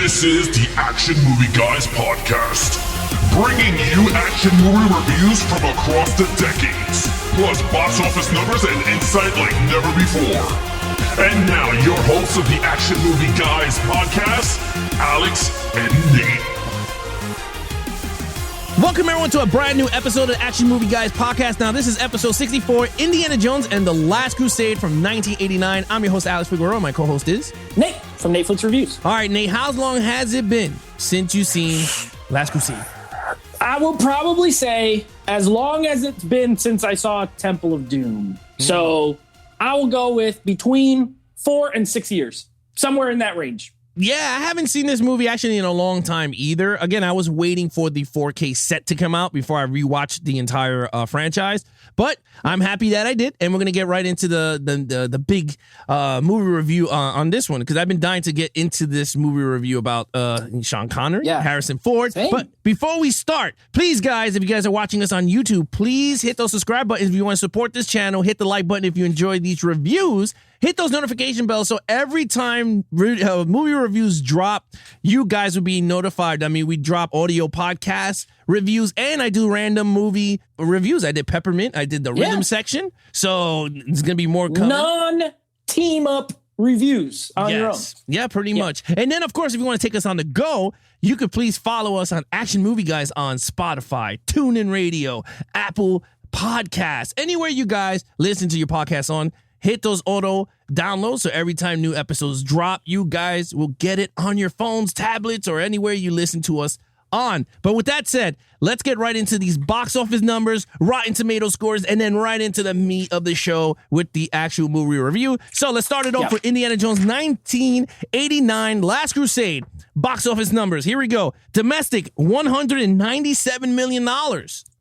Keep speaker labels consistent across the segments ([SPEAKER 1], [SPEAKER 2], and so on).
[SPEAKER 1] This is the Action Movie Guys podcast, bringing you action movie reviews from across the decades, plus box office numbers and insight like never before. And now, your hosts of the Action Movie Guys podcast, Alex and Nate.
[SPEAKER 2] Welcome everyone to a brand new episode of Action Movie Guys podcast. Now this is episode 64, Indiana Jones and the Last Crusade from 1989. I'm your host Alex Figueroa. My co-host is
[SPEAKER 3] Nate from Nate Flicks Reviews.
[SPEAKER 2] All right, Nate, how long has it been since you've seen Last Crusade?
[SPEAKER 3] I will probably say as long as it's been since I saw Temple of Doom. So I will go with between 4 and 6 years, somewhere in that range.
[SPEAKER 2] Yeah, I haven't seen this movie actually in a long time either. Again, I was waiting for the 4K set to come out before I rewatched the entire franchise. But I'm happy that I did, and we're gonna get right into the big movie review on this one because I've been dying to get into this movie review about Sean Connery, Harrison Ford.
[SPEAKER 3] Same.
[SPEAKER 2] But before we start, please, guys, if you guys are watching us on YouTube, please hit those subscribe buttons if you want to support this channel. Hit the like button if you enjoy these reviews. Hit those notification bells so every time movie reviews drop, you guys will be notified. I mean, we drop audio podcasts, reviews, and I do random movie reviews. I did Peppermint. I did the rhythm section. So it's going to be more coming.
[SPEAKER 3] Non-team up reviews on your own.
[SPEAKER 2] Yeah, pretty much. And then, of course, if you want to take us on the go, you could please follow us on Action Movie Guys on Spotify, TuneIn Radio, Apple Podcasts, anywhere you guys listen to your podcasts on. Hit those auto downloads so every time new episodes drop, you guys will get it on your phones, tablets, or anywhere you listen to us on. But with that said, let's get right into these box office numbers, Rotten Tomato scores, and then right into the meat of the show with the actual movie review. So let's start it off for Indiana Jones 1989 Last Crusade. Box office numbers. Here we go. Domestic, $197 million.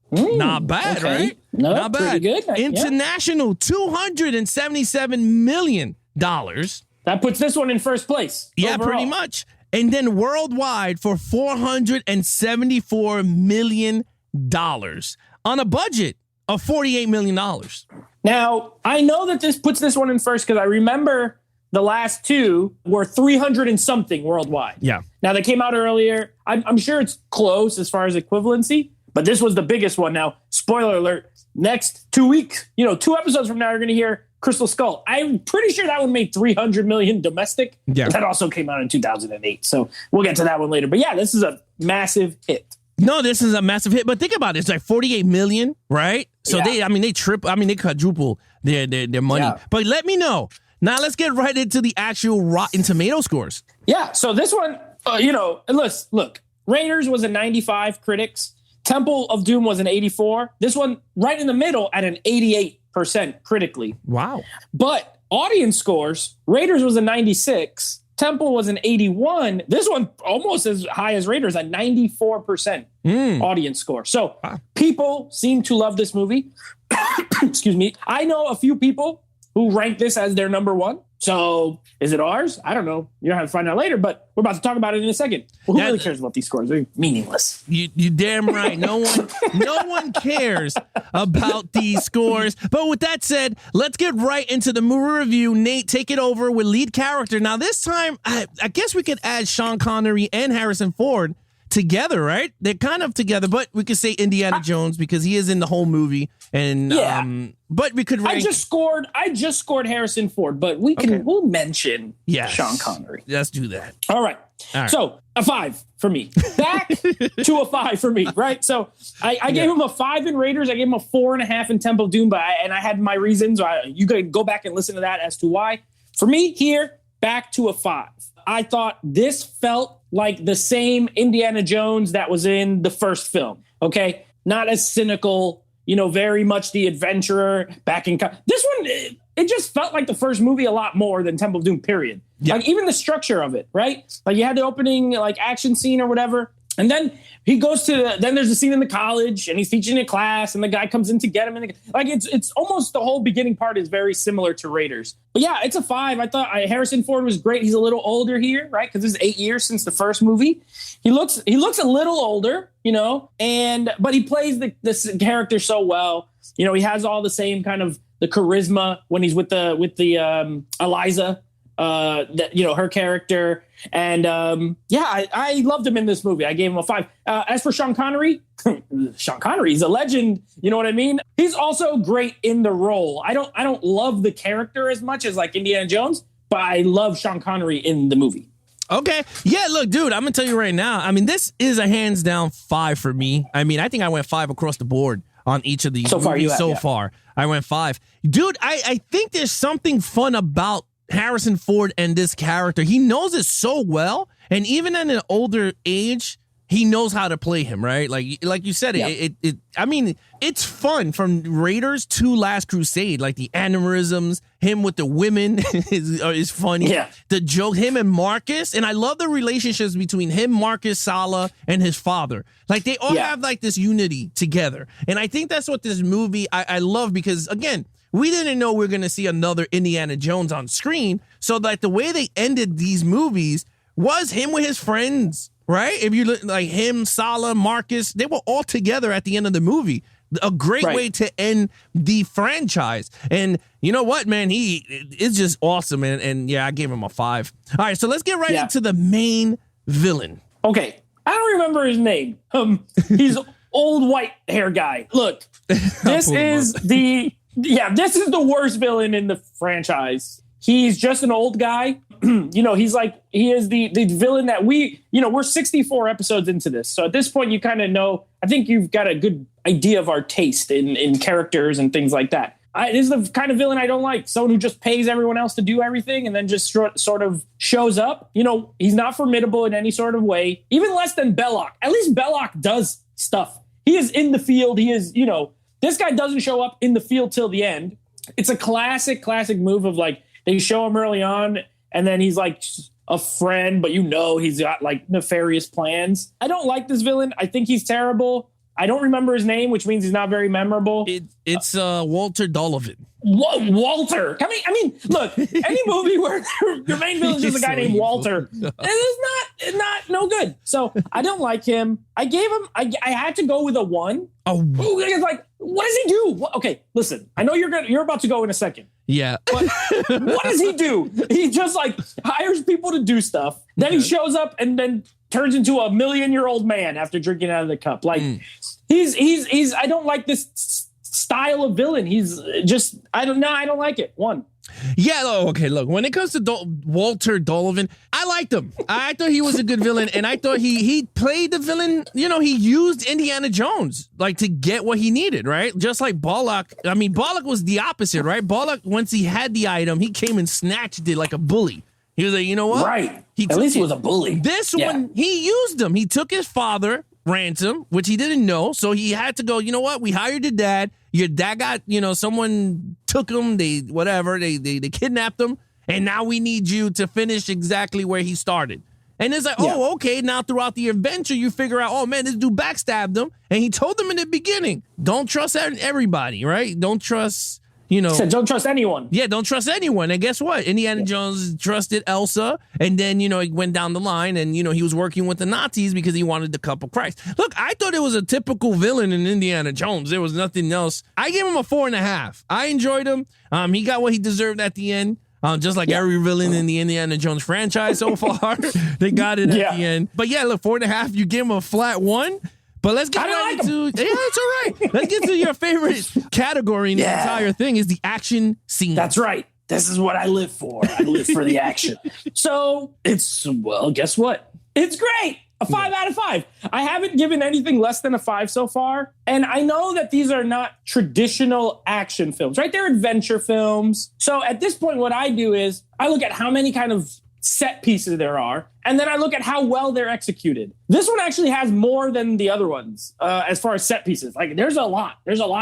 [SPEAKER 2] Not bad, right?
[SPEAKER 3] No,
[SPEAKER 2] not bad.
[SPEAKER 3] Pretty good.
[SPEAKER 2] International, $277 million.
[SPEAKER 3] That puts this one in first place.
[SPEAKER 2] Yeah,
[SPEAKER 3] overall.
[SPEAKER 2] pretty much. And then worldwide for $474 million on a budget of $48 million.
[SPEAKER 3] Now, I know that this puts this one in first because I remember the last two were 300 and something worldwide.
[SPEAKER 2] Yeah.
[SPEAKER 3] Now, they came out earlier. I'm sure it's close as far as equivalency. But this was the biggest one. Now, spoiler alert, next 2 weeks, 2 episodes from now, you're going to hear Crystal Skull. I'm pretty sure that one made $300 million domestic.
[SPEAKER 2] Yeah.
[SPEAKER 3] That also came out in 2008. So we'll get to that one later. But yeah, this is a massive hit.
[SPEAKER 2] No, this is a massive hit. But think about it. It's like $48 million, right? So they quadruple their money. Yeah. But let me know. Now let's get right into the actual Rotten Tomato scores. Yeah.
[SPEAKER 3] So this one, look, Raiders was a 95 critics. Temple of Doom was an 84. This one right in the middle at an 88% critically.
[SPEAKER 2] Wow.
[SPEAKER 3] But audience scores, Raiders was a 96. Temple was an 81. This one almost as high as Raiders at 94% audience score. So people seem to love this movie. Excuse me. I know a few people who rank this as their number one. So is it ours? I don't know. You're going to have to find out later, but we're about to talk about it in a second. Well, who really cares about these scores? They're meaningless.
[SPEAKER 2] You damn right. No one cares about these scores. But with that said, let's get right into the movie review. Nate, take it over with lead character. Now this time, I guess we could add Sean Connery and Harrison Ford together, right? They're kind of together, but we could say Indiana Jones because he is in the whole movie. And but we could rank.
[SPEAKER 3] I just scored Harrison Ford, but we'll mention Sean Connery.
[SPEAKER 2] Let's do that.
[SPEAKER 3] All right. So a 5 for me. Back to a 5 for me, right? So I gave him a 5 in Raiders. I gave him a 4.5 in Temple of Doom, but I had my reasons. You could go back and listen to that as to why. For me here, back to a 5. I thought this felt like the same Indiana Jones that was in the first film. Okay. Not as cynical, very much the adventurer back in. This one, it just felt like the first movie a lot more than Temple of Doom, period. Yeah. Like even the structure of it, right? Like you had the opening like action scene or whatever. And then he goes then there's a scene in the college and he's teaching a class and the guy comes in to get him. It's almost the whole beginning part is very similar to Raiders. But yeah, it's a 5. I thought Harrison Ford was great. He's a little older here, right? Because it's 8 years since the first movie. He looks a little older, but he plays this character so well. He has all the same kind of the charisma when he's with the Eliza her character. And I loved him in this movie. I gave him a 5. As for Sean Connery, Sean Connery's a legend. You know what I mean? He's also great in the role. I don't love the character as much as like Indiana Jones, but I love Sean Connery in the movie.
[SPEAKER 2] Okay. Yeah, look, dude, I'm going to tell you right now. I mean, this is a hands down 5 for me. I mean, I think I went 5 across the board on each of these movies so far. I went 5. Dude, I think there's something fun about Harrison Ford and this character. He knows it so well. And even at an older age, he knows how to play him, right? Like you said, I mean, it's fun from Raiders to Last Crusade. Like the aneurysms, him with the women is funny. Yeah. The joke, him and Marcus. And I love the relationships between him, Marcus, Sala, and his father. Like they all have like this unity together. And I think that's what this movie, I love because, again, we didn't know we were going to see another Indiana Jones on screen. So like the way they ended these movies was him with his friends. Right? If you look like him, Sala, Marcus, they were all together at the end of the movie. A great way to end the franchise. And you know what, man? He is just awesome. And yeah, I gave him a 5. All right, so let's get right into the main villain.
[SPEAKER 3] Okay. I don't remember his name. He's old white hair guy. Look, this is this is the worst villain in the franchise. He's just an old guy. He is the villain that we're 64 episodes into this. So at this point, you kind of know, I think you've got a good idea of our taste in characters and things like that. This is the kind of villain I don't like. Someone who just pays everyone else to do everything and then just sort of shows up. He's not formidable in any sort of way, even less than Belloc. At least Belloc does stuff. He is in the field. He is, this guy doesn't show up in the field till the end. It's a classic move of like, they show him early on, and then he's like a friend, but he's got like nefarious plans. I don't like this villain. I think he's terrible. I don't remember his name, which means he's not very memorable.
[SPEAKER 2] It's Walter Donovan.
[SPEAKER 3] Walter. I mean, look, any movie where your main villain is just a guy named Walter, it is not no good. So I don't like him. I gave him. I had to go with a 1. It's like, what does he do? Okay, listen. I know you're about to go in a second.
[SPEAKER 2] Yeah.
[SPEAKER 3] But what does he do? He just like hires people to do stuff. Then he shows up and then turns into a 1,000,000-year-old man after drinking out of the cup. Like he's I don't like this style of villain. He's just I don't like it. 1.
[SPEAKER 2] Yeah, okay, look, when it comes to Walter Donovan, I liked him. I thought he was a good villain, and I thought he played the villain, he used Indiana Jones, like, to get what he needed, right? Just like Belloc. I mean, Belloc was the opposite, right? Belloc, once he had the item, he came and snatched it like a bully. He was like, you know what?
[SPEAKER 3] Right. At least he was a bully.
[SPEAKER 2] This one, he used him. He took his father, ransom, which he didn't know, so he had to go, you know what? We hired your dad. Your dad got, someone took him, they kidnapped him, and now we need you to finish exactly where he started. And it's like, okay, now throughout the adventure, you figure out, oh man, this dude backstabbed him, and he told them in the beginning, don't trust everybody, right? Don't trust,
[SPEAKER 3] He said, don't trust anyone.
[SPEAKER 2] Yeah, don't trust anyone. And guess what? Indiana Jones trusted Elsa, and then, he went down the line, and, he was working with the Nazis because he wanted the cup of Christ. Look, I thought it was a typical villain in Indiana Jones. There was nothing else. I gave him a 4.5. I enjoyed him. He got what he deserved at the end. Just like every villain in the Indiana Jones franchise so far. They got it at the end. But yeah, look, 4.5, you give him a flat 1. But let's get right into it's all right. Let's get to your favorite category in the entire thing is the action scene.
[SPEAKER 3] That's right. This is what I live for. I live for the action. So guess what? It's great. A 5 out of 5. I haven't given anything less than a 5 so far. And I know that these are not traditional action films, right? They're adventure films. So at this point, what I do is I look at how many kind of set pieces there are, and then I look at how well they're executed. This one actually has more than the other ones as far as set pieces. Like there's a lot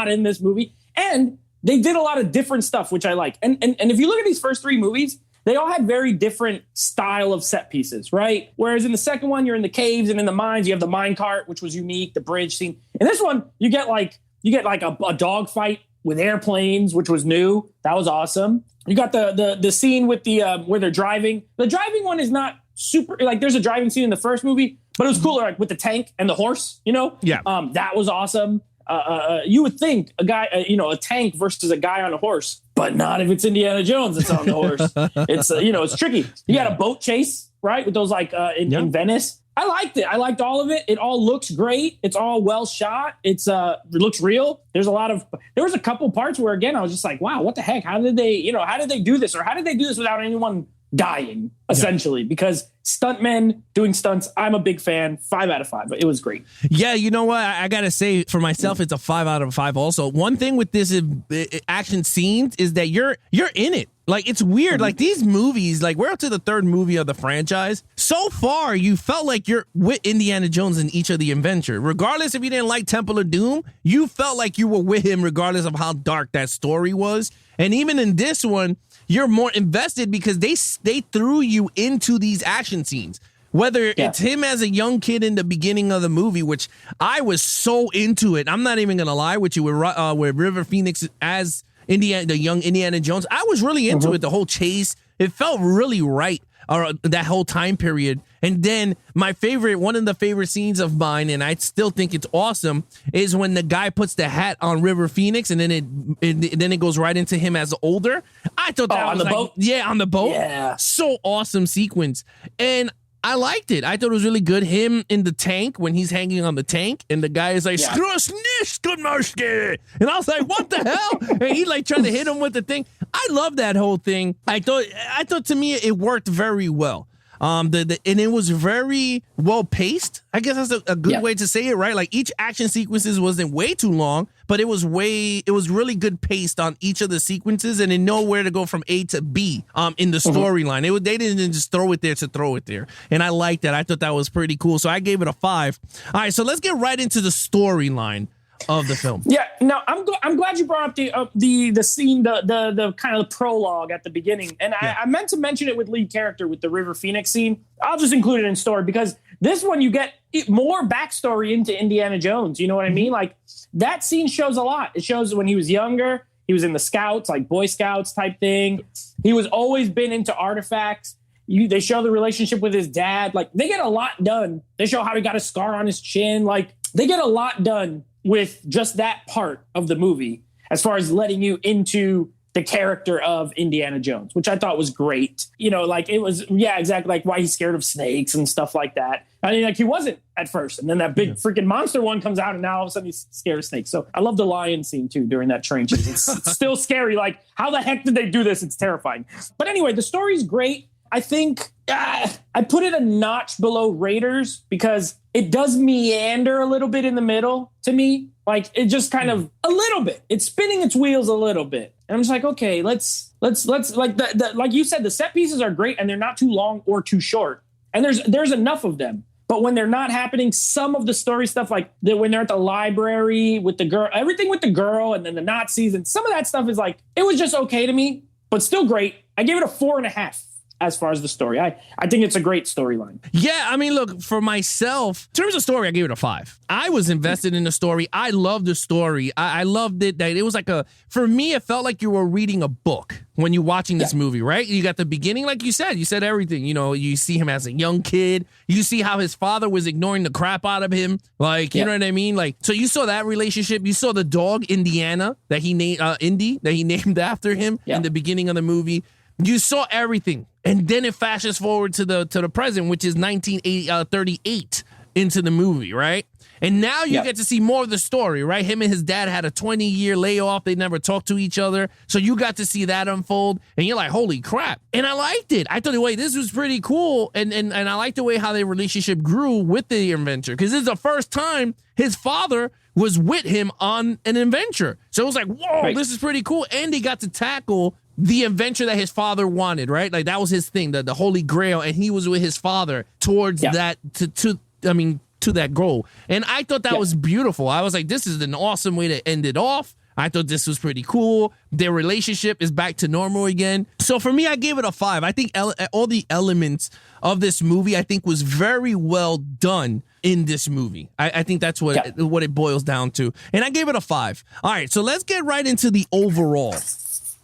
[SPEAKER 3] in this movie, and they did a lot of different stuff, which I like. And if you look at these first 3 movies, they all had very different style of set pieces, right? Whereas in the second one, you're in the caves and in the mines, you have the mine cart, which was unique, the bridge scene. In this one, you get like a dog fight with airplanes, which was new. That was awesome. You got the scene with the where they're driving. The driving one is not super, like there's a driving scene in the first movie, but it was cooler, like with the tank and the horse, Yeah. That was awesome. you would think a guy, a tank versus a guy on a horse, but not if it's Indiana Jones that's on the horse. It's it's tricky. You got a boat chase, right? With those in Venice. I liked it. I liked all of it. It all looks great. It's all well shot. It looks real. There was a couple parts where, again, I was just like, wow, what the heck? How did they do this? Or how did they do this without anyone dying, essentially? Because stuntmen doing stunts, I'm a big fan. 5 out of 5. It was great.
[SPEAKER 2] Yeah, you know what? I got to say, for myself, it's a 5 out of 5 also. One thing with this action scenes is that you're in it. Like, it's weird. Like, these movies, like, we're up to the 3rd movie of the franchise. So far, you felt like you're with Indiana Jones in each of the adventure. Regardless if you didn't like Temple of Doom, you felt like you were with him regardless of how dark that story was. And even in this one, you're more invested because they threw you into these action scenes. Whether it's him as a young kid in the beginning of the movie, which I was so into it. I'm not even going to lie with you, with River Phoenix as the young Indiana Jones. I was really into it, the whole chase. It felt really right, that whole time period. And then one of the favorite scenes of mine, and I still think it's awesome, is when the guy puts the hat on River Phoenix, and then it goes right into him as older. I thought that was on the boat. Yeah, on the boat. Yeah, so awesome sequence. And I liked it. I thought it was really good. Him in the tank, when he's hanging on the tank, and the guy is like, "Skruss nicht, good Marske." And I was like, what the hell? And he like trying to hit him with the thing. I love that whole thing. I thought to me it worked very well. And it was very well paced. I guess that's a good way to say it, right? Like, each action sequences wasn't way too long, but it was really good paced on each of the sequences, and they know where to go from A to B in the storyline. They didn't just throw it there to throw it there. And I liked that. I thought that was pretty cool. So I gave it a 5. All right, so let's get right into the storyline of the film.
[SPEAKER 3] Yeah, no, I'm glad you brought up the scene, the kind of prologue at the beginning. And I meant to mention it with lead character with the River Phoenix scene. I'll just include it in story because this one you get more backstory into Indiana Jones. You know what I mean? Like, that scene shows a lot. It shows when he was younger, he was in the Scouts, like Boy Scouts type thing. He was always been into artifacts. They show the relationship with his dad. Like, they get a lot done. They show how he got a scar on his chin. Like, they get a lot done with just that part of the movie as far as letting you into the character of Indiana Jones, which I thought was great. Like, it was, exactly, like why he's scared of snakes and stuff like that. I mean, like, he wasn't at first. And then that big freaking monster one comes out, and now all of a sudden he's scared of snakes. So I love the lion scene too during that train chase. It's still scary. Like, how the heck did they do this? It's terrifying. But anyway, the story's great. I think I put it a notch below Raiders because it does meander a little bit in the middle to me. Like, it just kind of a little bit. It's spinning its wheels a little bit. And I'm just like, okay, let's like like you said, the set pieces are great and they're not too long or too short. And there's enough of them. But when they're not happening, some of the story stuff, like when they're at the library with the girl, everything with the girl and then the Nazis and some of that stuff is like, it was just okay to me, but still great. I gave it a 4.5. As far as the story, I think it's a great storyline.
[SPEAKER 2] Yeah, I mean, look, for myself, in terms of story, I gave it a 5. I was invested in the story. I loved the story. I loved it. That it was like for me, it felt like you were reading a book when you're watching this movie, right? You got the beginning, like you said everything. You see him as a young kid. You see how his father was ignoring the crap out of him. Like, you know what I mean? Like, so you saw that relationship. You saw the dog, Indiana, that he named, Indy, that he named after him in the beginning of the movie. You saw everything. And then it flashes forward to the present, which is 1938 into the movie, right? And now you get to see more of the story, right? Him and his dad had a 20-year layoff. They never talked to each other. So you got to see that unfold. And you're like, holy crap. And I liked it. I thought, this was pretty cool. And I liked the way how their relationship grew with the adventure. Because this is the first time his father was with him on an adventure. So it was like, whoa, this is pretty cool. And he got to tackle the adventure that his father wanted, right? Like, that was his thing, the Holy Grail, and he was with his father towards that to that goal. And I thought that was beautiful. I was like, this is an awesome way to end it off. I thought this was pretty cool. Their relationship is back to normal again. So for me, I gave it a 5. I think all the elements of this movie, I think, was very well done in this movie. I think that's what it boils down to. And I gave it a 5. All right, so let's get right into the overall.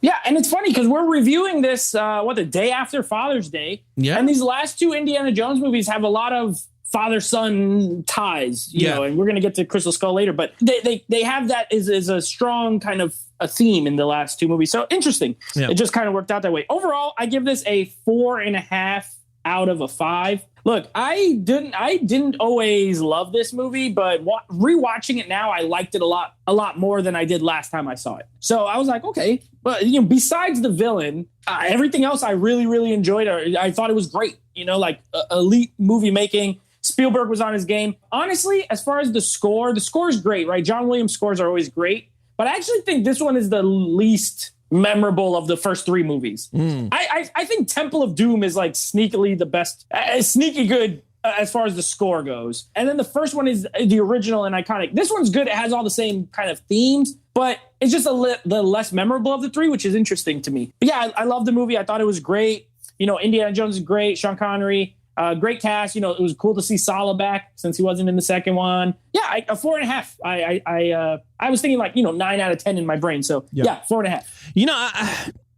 [SPEAKER 3] Yeah, and it's funny because we're reviewing this, the day after Father's Day. Yeah. And these last 2 Indiana Jones movies have a lot of father-son ties, you know, and we're going to get to Crystal Skull later, but they have that is a strong kind of a theme in the last two movies. So interesting. Yeah. It just kind of worked out that way. Overall, I give this a 4.5 out of a 5. Look, I didn't always love this movie, but rewatching it now, I liked it a lot more than I did last time I saw it. So I was like, okay, but you know, besides the villain, everything else I really, really enjoyed. I thought it was great. You know, like elite movie making. Spielberg was on his game. Honestly, as far as the score is great, right? John Williams scores are always great, but I actually think this one is the least memorable of the first three movies. I think Temple of Doom is like sneakily the best, sneaky good as far as the score goes. And then the first one is the original and iconic. This one's good. It has all the same kind of themes, but it's just the less memorable of the three, which is interesting to me. But yeah, I love the movie. I thought it was great. You know, Indiana Jones is great. Sean Connery, great cast. You know, it was cool to see Sallah back since he wasn't in the second one. Yeah, a 4.5. I was thinking like, you know, 9 out of 10 in my brain. So yeah 4.5.
[SPEAKER 2] You know,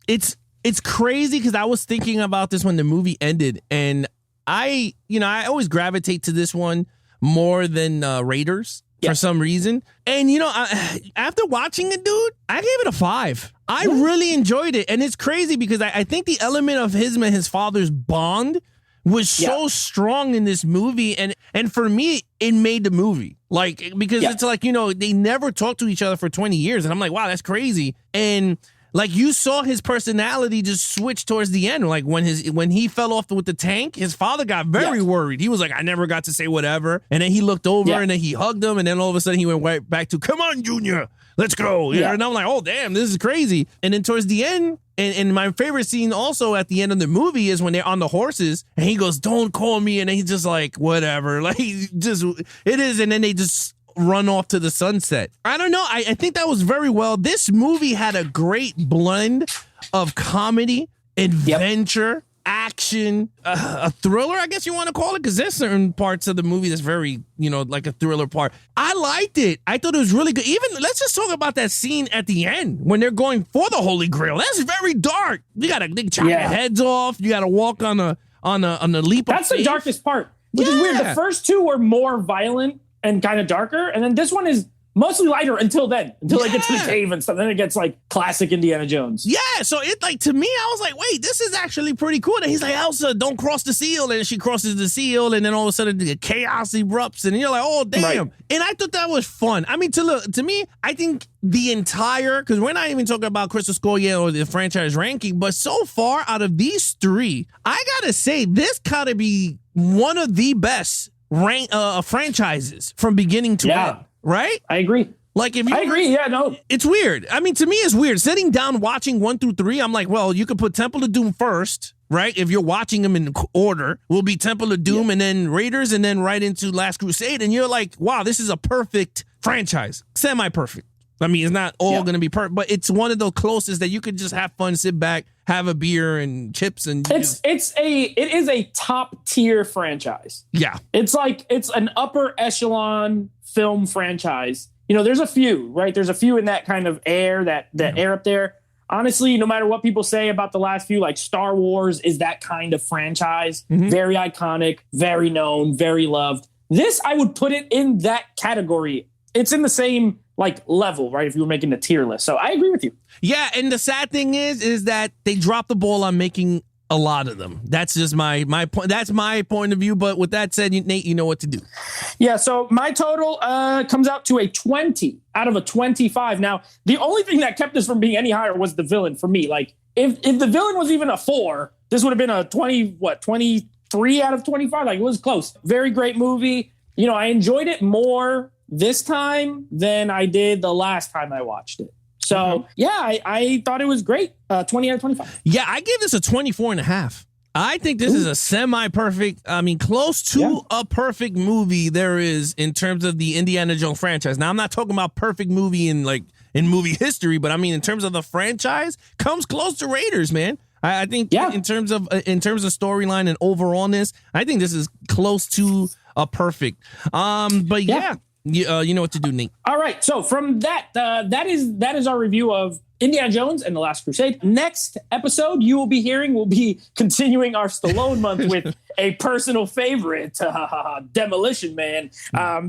[SPEAKER 2] it's crazy because I was thinking about this when the movie ended, and I always gravitate to this one more than Raiders for some reason. And, you know, after watching it, dude, I gave it a 5. I really enjoyed it. And it's crazy because I think the element of his and his father's bond was so strong in this movie. And for me, it made the movie. Like, because it's like, you know, they never talked to each other for 20 years. And I'm like, wow, that's crazy. And like, you saw his personality just switch towards the end. Like when he fell off with the tank, his father got very worried. He was like, I never got to say whatever. And then he looked over and then he hugged him. And then all of a sudden he went right back to, come on, Junior, let's go. You know? And I'm like, oh, damn, this is crazy. And then towards the end, and my favorite scene also at the end of the movie is when they're on the horses and he goes, don't call me. And then he's just like, whatever. Like, it is. And then they just run off to the sunset. I don't know. I think that was very well. This movie had a great blend of comedy, adventure, action, a thriller, I guess you want to call it, because there's certain parts of the movie that's very, you know, like a thriller part. I liked it. I thought it was really good. Even, let's just talk about that scene at the end when they're going for the Holy Grail. That's very dark. You got to chop their heads off. You got to walk on a leap.
[SPEAKER 3] That's the darkest part, which is weird. The first two were more violent and kind of darker, and then this one is mostly lighter until they get to the cave and stuff. Then it gets like classic Indiana Jones. Yeah,
[SPEAKER 2] so it, like, to me, I was like, wait, this is actually pretty cool. And he's like, Elsa, don't cross the seal. And she crosses the seal, and then all of a sudden the chaos erupts, and you're like, oh, damn. Right. And I thought that was fun. I mean, to me, I think the entire, because we're not even talking about Crystal Skull yet or the franchise ranking, but so far out of these three, I gotta say, this gotta be one of the best franchises from beginning to end. Right?
[SPEAKER 3] I agree.
[SPEAKER 2] Like, if you,
[SPEAKER 3] I agree. Yeah, no,
[SPEAKER 2] it's weird. I mean, to me, it's weird. Sitting down watching 1 through 3, I'm like, well, you could put Temple of Doom first, right? If you're watching them in order, will be Temple of Doom and then Raiders and then right into Last Crusade. And you're like, wow, this is a perfect franchise. Semi-perfect. I mean, it's not all going to be perfect, but it's one of the closest that you could just have fun, sit back, have a beer and chips, and
[SPEAKER 3] it is a top tier franchise.
[SPEAKER 2] Yeah,
[SPEAKER 3] it's an upper echelon film franchise. You know, there's a few, right? There's a few in that kind of air, that air up there. Honestly, no matter what people say about the last few, like Star Wars is that kind of franchise. Very iconic, very known, very loved. This, I would put it in that category. It's in the same like level, right? If you were making a tier list. So I agree with you.
[SPEAKER 2] Yeah. And the sad thing is that they dropped the ball on making a lot of them. That's just my point. That's my point of view. But with that said, Nate, you know what to do.
[SPEAKER 3] Yeah. So my total comes out to a 20 out of a 25. Now, the only thing that kept this from being any higher was the villain for me. Like if the villain was even a 4, this would have been a 23 out of 25. Like, it was close. Very great movie. You know, I enjoyed it more this time than I did the last time I watched it. So, I thought it was great. 20 out of 25.
[SPEAKER 2] Yeah, I give this a 24.5. I think this is a semi-perfect, I mean, close to a perfect movie there is in terms of the Indiana Jones franchise. Now, I'm not talking about perfect movie in movie history, but I mean, in terms of the franchise, comes close to Raiders, man. I think in terms of storyline and overallness, I think this is close to a perfect. But You know what to do, Nate.
[SPEAKER 3] All right. So from that, that is our review of Indiana Jones and the Last Crusade. Next episode you will be hearing, we'll be continuing our Stallone month with a personal favorite, Demolition Man.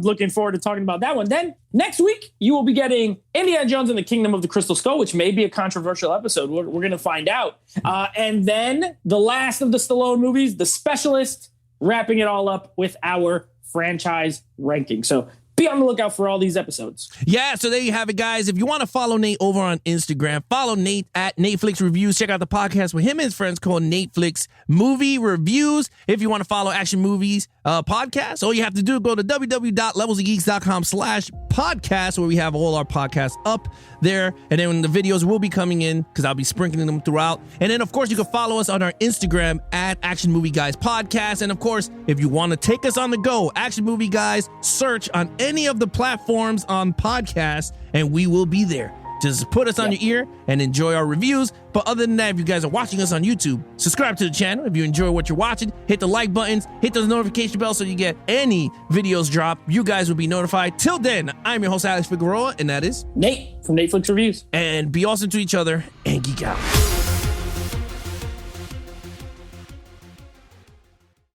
[SPEAKER 3] Looking forward to talking about that one. Then next week you will be getting Indiana Jones and the Kingdom of the Crystal Skull, which may be a controversial episode. We're going to find out. And then the last of the Stallone movies, The Specialist, wrapping it all up with our franchise ranking. So be on the lookout for all these episodes.
[SPEAKER 2] Yeah, so there you have it, guys. If you want to follow Nate over on Instagram, follow Nate at Nateflix Reviews. Check out the podcast with him and his friends called Nateflix Movie Reviews. If you want to follow Action Movies podcast, all you have to do is go to www.levelsofgeeks.com/podcast, where we have all our podcasts up there. And then the videos will be coming in because I'll be sprinkling them throughout. And then, of course, you can follow us on our Instagram at Action Movie Guys Podcast. And, of course, if you want to take us on the go, Action Movie Guys, search on any of the platforms on podcasts, and we will be there. Just put us on your ear and enjoy our reviews. But other than that, if you guys are watching us on YouTube, subscribe to the channel. If you enjoy what you're watching, hit the like buttons, hit the notification bell so you get any videos drop. You guys will be notified. Till then, I'm your host, Alex Figueroa, and that is
[SPEAKER 3] Nate from Nateflix Reviews.
[SPEAKER 2] And be awesome to each other and geek out.